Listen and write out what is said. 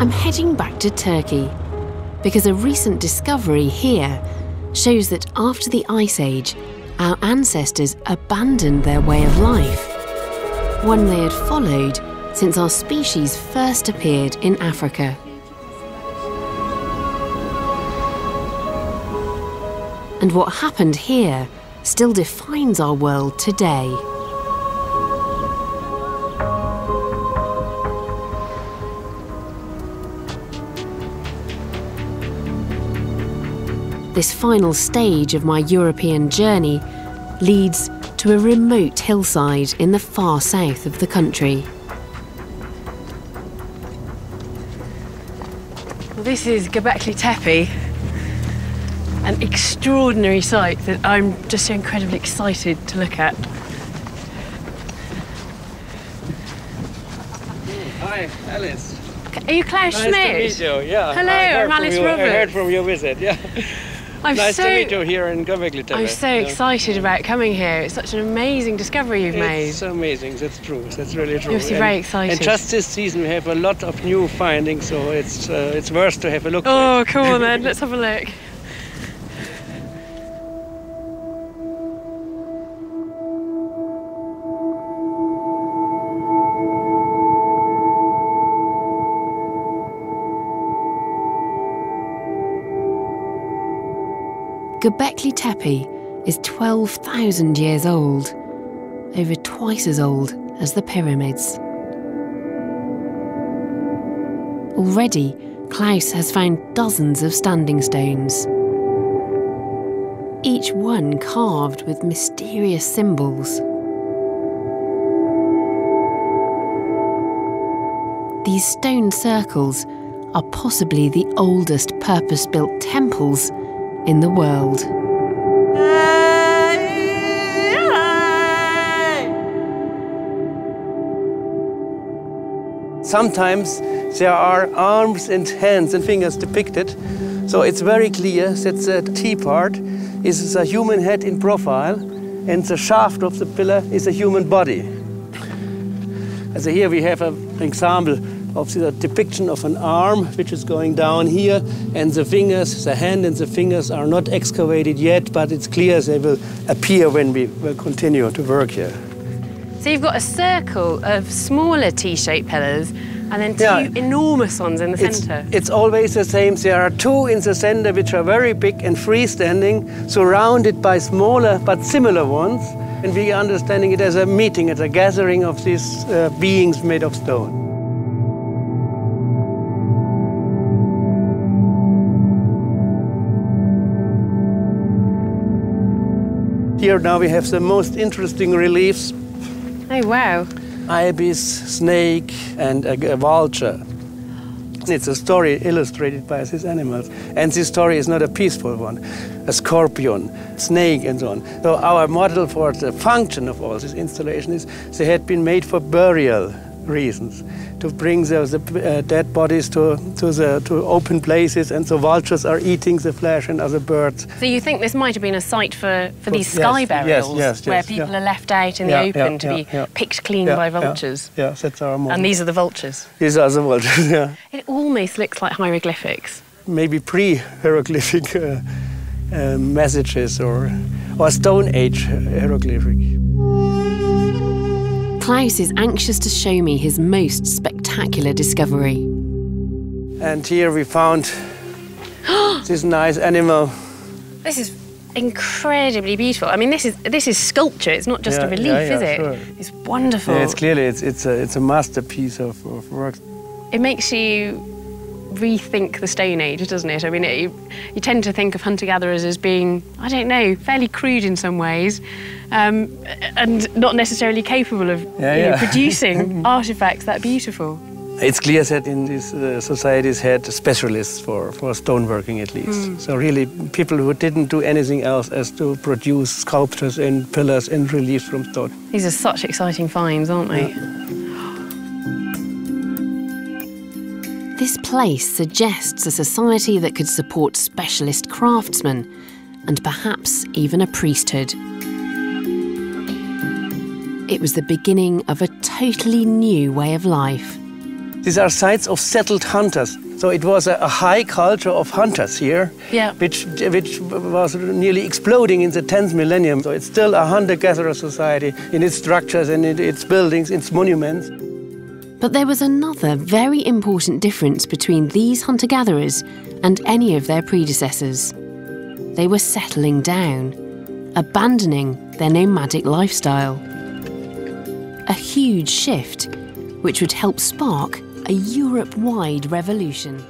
I'm heading back to Turkey because a recent discovery here shows that after the Ice Age, our ancestors abandoned their way of life, one they had followed since our species first appeared in Africa. And what happened here still defines our world today. This final stage of my European journey leads to a remote hillside in the far south of the country. Well, this is Gobekli Tepe, an extraordinary sight that I'm just so incredibly excited to look at. Hi, Alice. Are you Klaus Schmidt? Nice to meet you, yeah. Hello, I'm Alice Roberts. I heard from your visit, yeah. Nice to meet you here in Gobekli Tepe. I'm so excited about coming here. It's such an amazing discovery you've made. It's amazing, that's true. That's really true. You're very excited. And just this season we have a lot of new findings, so it's worth to have a look. Oh, come on then, let's have a look. Gobekli Tepe is 12,000 years old, over twice as old as the pyramids. Already, Klaus has found dozens of standing stones, each one carved with mysterious symbols. These stone circles are possibly the oldest purpose-built temples in the world. Sometimes there are arms and hands and fingers depicted, so it's very clear that the T part is a human head in profile and the shaft of the pillar is a human body. So here we have an example of the depiction of an arm which is going down here, and the fingers, the hand and the fingers are not excavated yet, but it's clear they will appear when we will continue to work here. So you've got a circle of smaller T-shaped pillars and then two enormous ones in the centre. It's always the same. There are two in the centre which are very big and freestanding, surrounded by smaller but similar ones. And we are understanding it as a meeting, as a gathering of these beings made of stone. Here now we have the most interesting reliefs. Oh, wow. Ibis, snake, and a vulture. It's a story illustrated by these animals. And this story is not a peaceful one. A scorpion, snake, and so on. So our model for the function of all this installation is they had been made for burial reasons, to bring the dead bodies to open places, and so vultures are eating the flesh and other birds. So you think this might have been a site for these sky burials, yes, where people are left out in the open to be picked clean by vultures? Yeah, that's our model. And these are the vultures? These are the vultures, yeah. It almost looks like hieroglyphics. Maybe pre-hieroglyphic messages or Stone Age hieroglyphic. Klaus is anxious to show me his most spectacular discovery. And here we found this nice animal. This is incredibly beautiful. I mean, this is sculpture. It's not just a relief, is it? Sure. It's wonderful. Yeah, it's clearly it's a masterpiece of work. It makes you rethink the Stone Age, doesn't it? I mean, you tend to think of hunter-gatherers as being, I don't know, fairly crude in some ways, and not necessarily capable of producing artifacts that beautiful. It's clear that in these societies had specialists for stoneworking at least. So really people who didn't do anything else as to produce sculptures and pillars and reliefs from stone. These are such exciting finds, aren't they? This place suggests a society that could support specialist craftsmen and perhaps even a priesthood. It was the beginning of a totally new way of life, These are sites of settled hunters. So it was a high culture of hunters here, which was nearly exploding in the 10th millennium. So it's still a hunter-gatherer society in its structures and in its buildings, its monuments. But there was another very important difference between these hunter-gatherers and any of their predecessors. They were settling down, abandoning their nomadic lifestyle. A huge shift which would help spark a Europe-wide revolution.